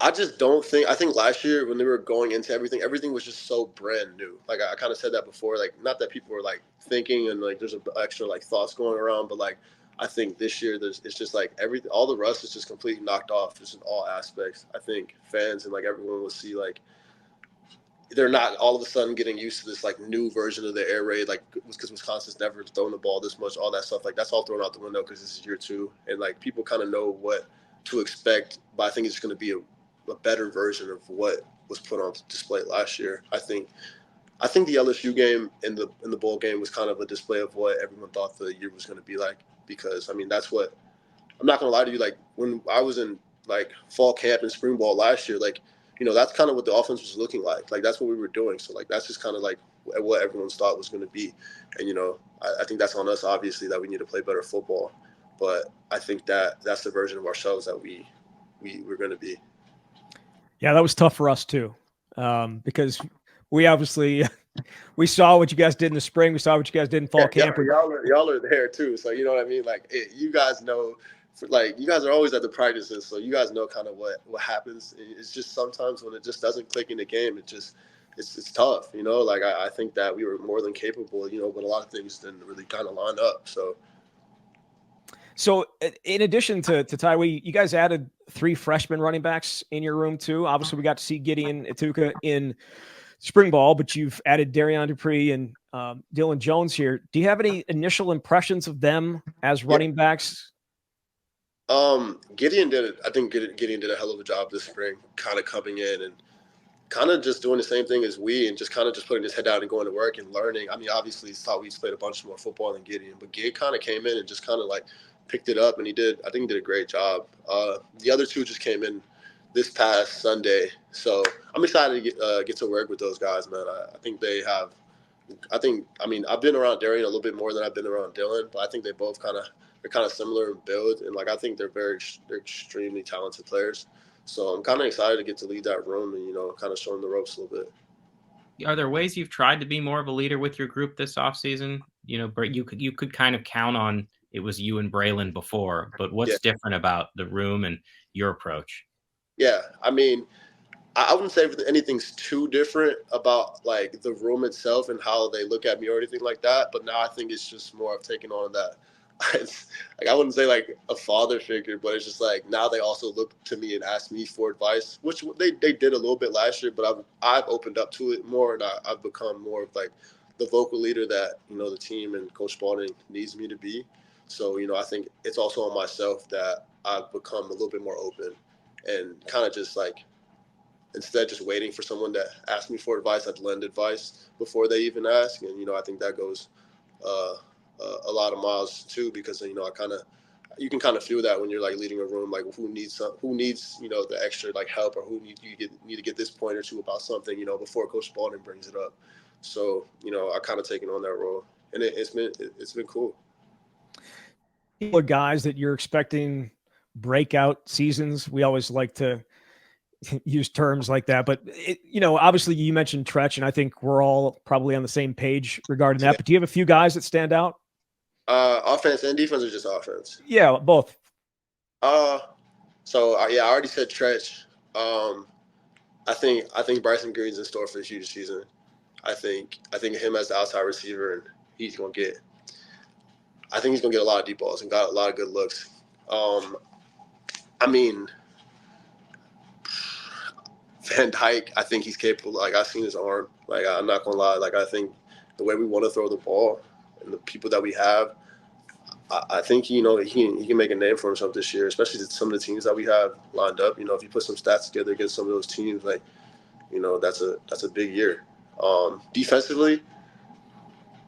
I just don't think – I think last year when they were going into everything was just so brand new. Like I kind of said that before. Like not that people were like thinking and like there's an extra like thoughts going around, but like I think this year it's just like all the rust is just completely knocked off just in all aspects. I think fans and like everyone will see like they're not all of a sudden getting used to this like new version of the air raid, like because Wisconsin's never thrown the ball this much, all that stuff. Like that's all thrown out the window because this is year 2. And like people kind of know what to expect, but I think it's going to be a better version of what was put on display last year. I think the LSU game in the bowl game was kind of a display of what everyone thought the year was going to be like, because I mean that's what I'm not going to lie to you, like when I was in like fall camp and spring ball last year, like that's kind of what the offense was looking like that's what we were doing. So like that's just kind of like what everyone's thought was going to be. And I think that's on us obviously that we need to play better football, but I think that's the version of ourselves that we're going to be. Yeah, that was tough for us too, because we obviously we saw what you guys did in the spring. We saw what you guys did in fall camp. Y'all are there too, so you know what I mean. Like you guys know, like you guys are always at the practices, so you guys know kind of what happens. It's just sometimes when it just doesn't click in the game, it's tough. Like I think that we were more than capable, but a lot of things didn't really kind of line up. So in addition to Tywee, you guys added 3 freshman running backs in your room too. Obviously, we got to see Gideon Atuka in spring ball, but you've added Darian Dupree and Dylan Jones here. Do you have any initial impressions of them as running backs? Gideon did it. I think Gideon did a hell of a job this spring, kind of coming in and kind of just doing the same thing as we, and just kind of just putting his head down and going to work and learning. I mean, obviously, Tyrese played a bunch more football than Gideon, but Gid kind of came in and just kind of like picked it up, and I think he did a great job. The other 2 just came in this past Sunday, so I'm excited to get to work with those guys, man. I think they have. I mean, I've been around Darian a little bit more than I've been around Dylan, but I think they both they're kind of similar in build, and like I think they're extremely talented players. So I'm kind of excited to get to lead that room and kind of show them the ropes a little bit. Are there ways you've tried to be more of a leader with your group this offseason? You could kind of count on it was you and Braylon before, but what's different about the room and your approach? Yeah, I mean, I wouldn't say anything's too different about like the room itself and how they look at me or anything like that. But now I think it's just more of taking on that. It's, like I wouldn't say like a father figure, but it's just like now they also look to me and ask me for advice, which they did a little bit last year. But I've opened up to it more, and I've become more of like the vocal leader that the team and Coach Spalding needs me to be. So I think it's also on myself that I've become a little bit more open and kind of just like, instead just waiting for someone to ask me for advice, I'd lend advice before they even ask. And, I think that goes a lot of miles too, because, I kind of you can kind of feel that when you're like leading a room, like who needs the extra like help, or who need to get this point or two about something, before Coach Spalding brings it up. So I kind of taken on that role, and it's been cool. People are guys that you're expecting breakout seasons. We always like to use terms like that, but obviously you mentioned Tretch, and I think we're all probably on the same page regarding that. But do you have a few guys that stand out? Offense and defense, or just offense? Yeah, both. I already said Tretch. I think Bryson Green's in store for a huge season. I think him as the outside receiver, and I think he's gonna get a lot of deep balls and got a lot of good looks. Van Dyke, I think he's capable. Like, I've seen his arm. Like, I'm not gonna lie. Like, I think the way we want to throw the ball and the people that we have, I think he can make a name for himself this year, especially some of the teams that we have lined up. If you put some stats together against some of those teams, like, that's a big year. Defensively,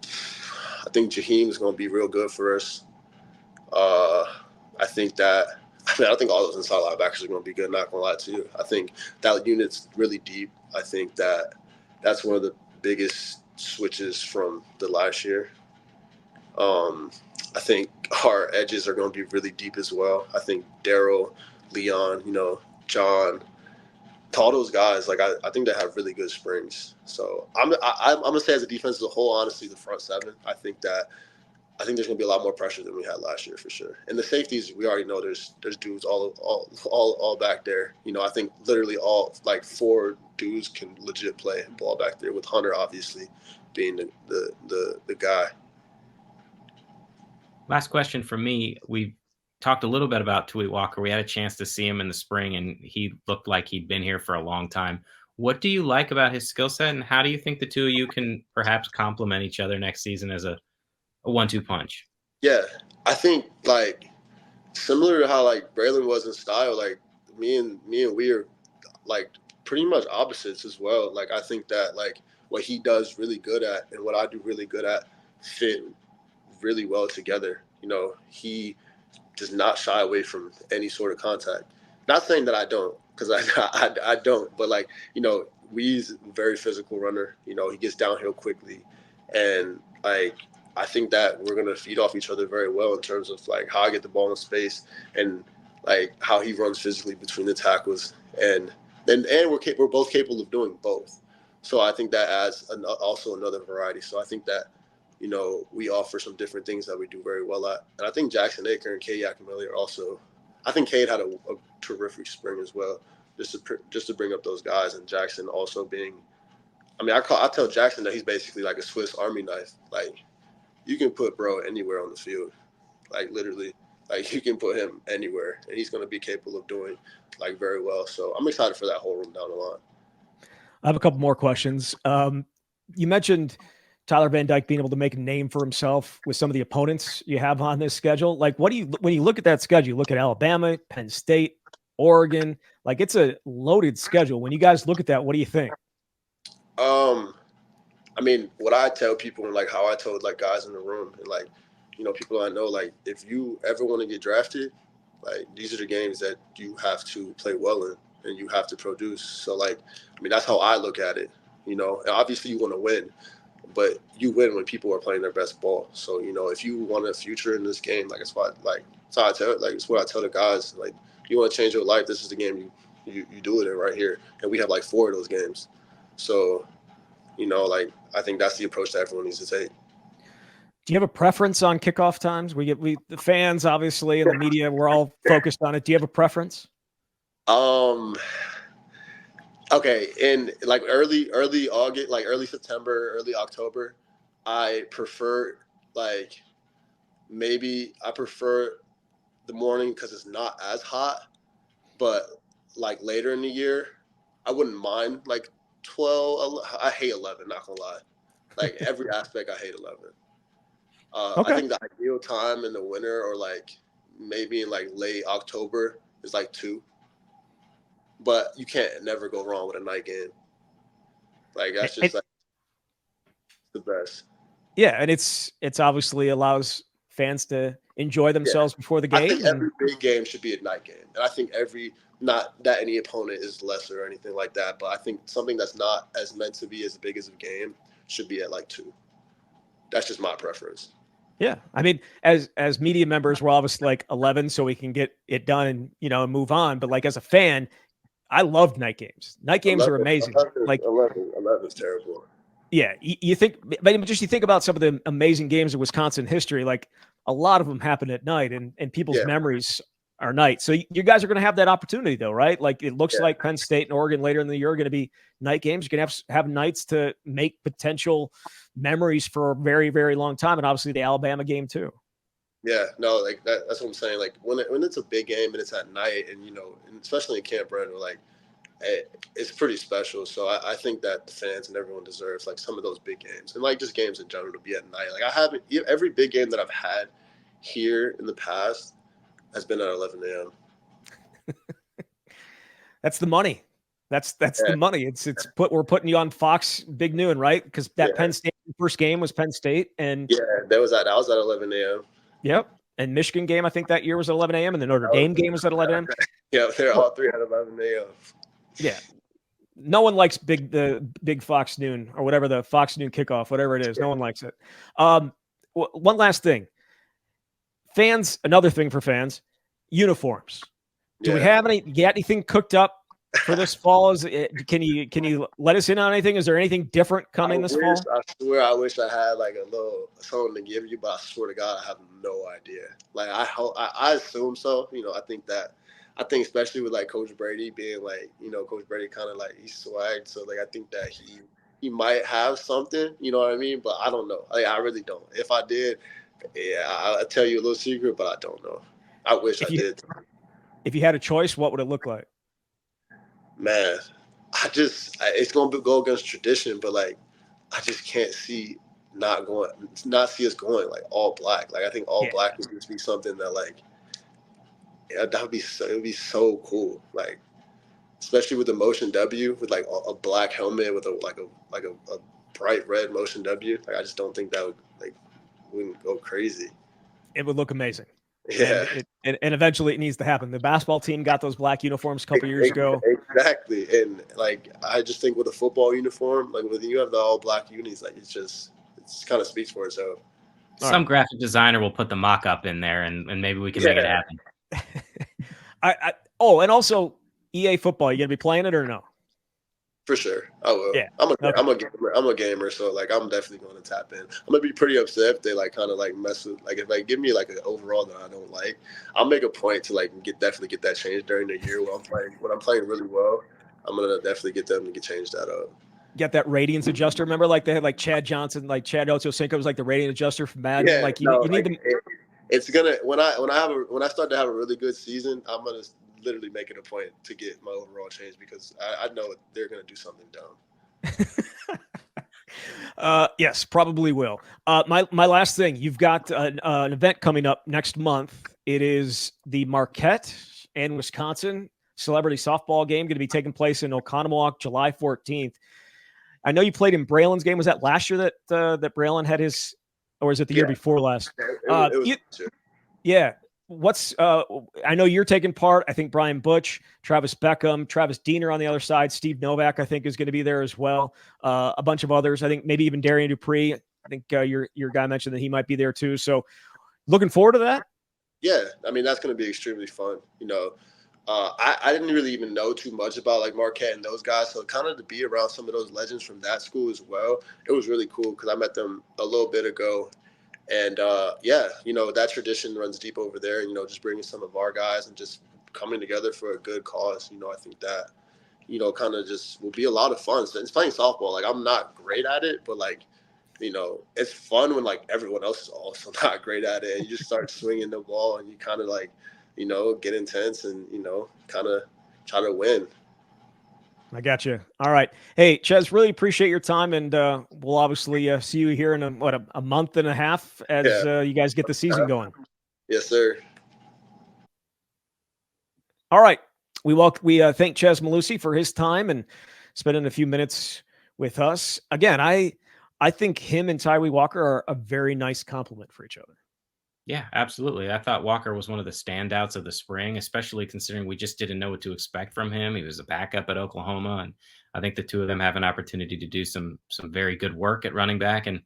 I think Jaheim is going to be real good for us. I think all those inside linebackers are going to be good. Not going to lie to you. I think that unit's really deep. I think that's one of the biggest switches from the last year. I think our edges are going to be really deep as well. I think Daryl, Leon, John, all those guys, like, I think they have really good springs. So I'm gonna say, as a defense as a whole, honestly, the front seven, I think there's gonna be a lot more pressure than we had last year, for sure. And the safeties, we already know there's dudes all back there. I think literally all like 4 dudes can legit play ball back there, with Hunter obviously being the guy. Last question from me. We talked a little bit about Tui Walker. We had a chance to see him in the spring, and he looked like he'd been here for a long time. What do you like about his skill set, and how do you think the two of you can perhaps complement each other next season as a 1-2 punch? Yeah, I think, like, similar to how, like, Braylon was in style, like, me and we are, like, pretty much opposites as well. Like, I think that, like, what he does really good at and what I do really good at fit really well together. He does not shy away from any sort of contact. Not saying that I don't, because I don't, but, like, Wee's a very physical runner. He gets downhill quickly, and, like, I think that we're gonna feed off each other very well in terms of, like, how I get the ball in space and, like, how he runs physically between the tackles, and we're both capable of doing both. So I think that adds also another variety. So I think that we offer some different things that we do very well at. And I think Jackson Aker and Cade Yakameli are also. I think Cade had a terrific spring as well. Just to bring up those guys, and Jackson also being. I mean, I tell Jackson that he's basically like a Swiss Army knife. Like, you can put bro anywhere on the field, like, literally. Like, you can put him anywhere, and he's going to be capable of doing, like, very well. So I'm excited for that whole room down the line. I have a couple more questions. You mentioned Tyler Van Dyke being able to make a name for himself with some of the opponents you have on this schedule. Like, when you look at that schedule, you look at Alabama, Penn State, Oregon, like, it's a loaded schedule. When you guys look at that, what do you think? I mean, what I tell people, and, like, how I told, like, guys in the room, and, like, people I know, like, if you ever want to get drafted, like, these are the games that you have to play well in and you have to produce. So, like, I mean, that's how I look at it, and obviously you want to win, but you win when people are playing their best ball. So, if you want a future in this game, like, it's what I tell the guys, like, you want to change your life, this is the game you do it in right here. And we have, like, 4 of those games. So, like, I think that's the approach that everyone needs to take. Do you have a preference on kickoff times? The fans, obviously, and the media, we're all focused on it. Do you have a preference? Okay, in, like, early August, like early September, early October, I prefer, like, I prefer the morning because it's not as hot. But, like, later in the year, I wouldn't mind, like, 12. I hate 11, not gonna lie. Like, every aspect, I hate 11. Okay. I think the ideal time in the winter, or, like, maybe in, like, late October, is, like, 2. But you can't never go wrong with a night game. Like, that's just, like, the best. Yeah, and it's obviously allows fans to enjoy themselves before the game. I think every big game should be a night game. And I think not that any opponent is lesser or anything like that, but I think something that's not as meant to be as big as a game should be at like 2. That's just my preference. Yeah. I mean, as media members, we're obviously like 11, so we can get it done and, and move on. But like as a fan, I loved night games. Night games are amazing. 11 is terrible. Yeah. You think about some of the amazing games of Wisconsin history, like a lot of them happen at night and people's memories are night. So you guys are going to have that opportunity though, right? Like it looks like Penn State and Oregon later in the year are going to be night games. You're going to have nights to make potential memories for a very, very long time. And obviously the Alabama game too. Yeah, no, like that's what I'm saying. Like when it's a big game and it's at night and, and especially in Camp Randall, like it's pretty special. So I think that the fans and everyone deserves like some of those big games and like just games in general to be at night. Like every big game that I've had here in the past has been at 11 a.m. That's the money. That's the money. We're putting you on Fox Big Noon, right? Because that Penn State first game was Penn State, and that was at 11 a.m. Yep, and Michigan game I think that year was at 11 a.m. and the Notre Dame game was at 11 a.m. Yeah, they're all 3 at 11 a.m. Yeah, no one likes the big Fox Noon or whatever the Fox Noon kickoff, whatever it is. No one likes it. One last thing. Fans, another thing for fans, uniforms. Do we have anything cooked up for this fall? Can you let us in on anything? Is there anything different coming this fall? I swear I wish I had like a little something to give you, but I swear to God I have no idea. Like I assume so. I think especially with like Coach Brady being like, Coach Brady kind of like he's swagged, so like I think that he might have something, you know what I mean? But I don't know. Like I really don't. If I did, I'll tell you a little secret, but I don't know. I wish I did. If you had a choice, what would it look like? Man, it's going to go against tradition, but like, I just can't see not see us going like all black. Like I think all black would just be something that like, it would be so cool. Like, especially with the Motion W with like a black helmet with a bright red Motion W. Like I just don't think that wouldn't go crazy. It would look amazing. Yeah. And eventually it needs to happen. The basketball team got those black uniforms a couple years ago. Exactly. And like, I just think with a football uniform, like when you have the all black unis, like it kind of speaks for itself. Some graphic designer will put the mock-up in there and maybe we can make it happen. And also EA football, you going to be playing it or no? For sure, I will. Yeah. I'm a gamer, so like I'm definitely going to tap in. I'm gonna be pretty upset if they like kind of like mess with like if they give me like an overall that I don't like. I'll make a point to like definitely get that changed during the year when I'm playing really well. I'm gonna definitely get them to get changed that up. Get that ratings adjuster. Remember, like they had like Chad Johnson, like Chad Ochocinco was like the rating adjuster for Madden. Yeah, like you need them. It's gonna when I start to have a really good season, I'm gonna literally make it a point to get my overall change because I know they're going to do something dumb. Yes, probably will. My last thing, you've got an event coming up next month. It is the Marquette and Wisconsin celebrity softball game going to be taking place in Oconomowoc, July 14th. I know you played in Braylon's game. Was that last year that Braylon had his, or is it the year before last? Yeah. I know you're taking part. I think Brian Butch, Travis Beckham, Travis Diener on the other side, Steve Novak, I think is going to be there as well. A bunch of others. I think maybe even Darian Dupree. I think your guy mentioned that he might be there too. So looking forward to that. Yeah. I mean, that's going to be extremely fun. I didn't really even know too much about like Marquette and those guys. So kind of to be around some of those legends from that school as well, it was really cool because I met them a little bit ago. And, that tradition runs deep over there, just bringing some of our guys and just coming together for a good cause. I think that, kind of just will be a lot of fun. So it's playing softball. Like, I'm not great at it, but, like, it's fun when, like, everyone else is also not great at it. And you just start swinging the ball and you kind of, like, get intense and, kind of try to win. I got you. All right. Hey, Ches, really appreciate your time. And we'll obviously see you here in a month and a half as you guys get the season going. Yes, sir. All right. We thank Chez Mellusi for his time and spending a few minutes with us. Again, I think him and Tyree Walker are a very nice compliment for each other. Yeah, absolutely. I thought Walker was one of the standouts of the spring, especially considering we just didn't know what to expect from him. He was a backup at Oklahoma, and I think the two of them have an opportunity to do some very good work at running back. And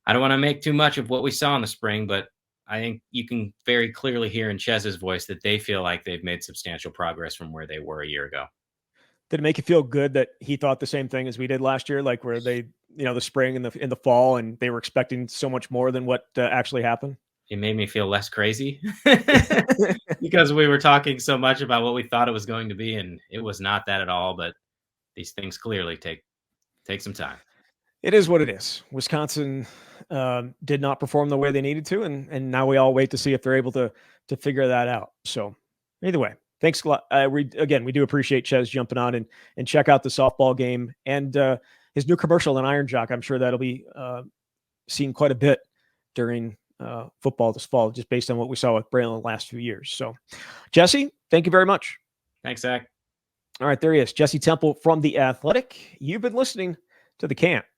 I don't want to make too much of what we saw in the spring, but I think you can very clearly hear in Chez's voice that they feel like they've made substantial progress from where they were a year ago. Did it make you feel good that he thought the same thing as we did last year? Like where they, the spring and in the fall, and they were expecting so much more than what actually happened. It made me feel less crazy because we were talking so much about what we thought it was going to be, and it was not that at all. But these things clearly take some time. It is what it is. Wisconsin did not perform the way they needed to, and now we all wait to see if they're able to figure that out. So either way, thanks a lot. We do appreciate Chez jumping on and check out the softball game and his new commercial on Iron Jock. I'm sure that'll be seen quite a bit during football this fall, just based on what we saw with Braylon the last few years. So, Jesse, thank you very much. Thanks, Zach. All right, there he is, Jesse Temple from The Athletic. You've been listening to The Camp.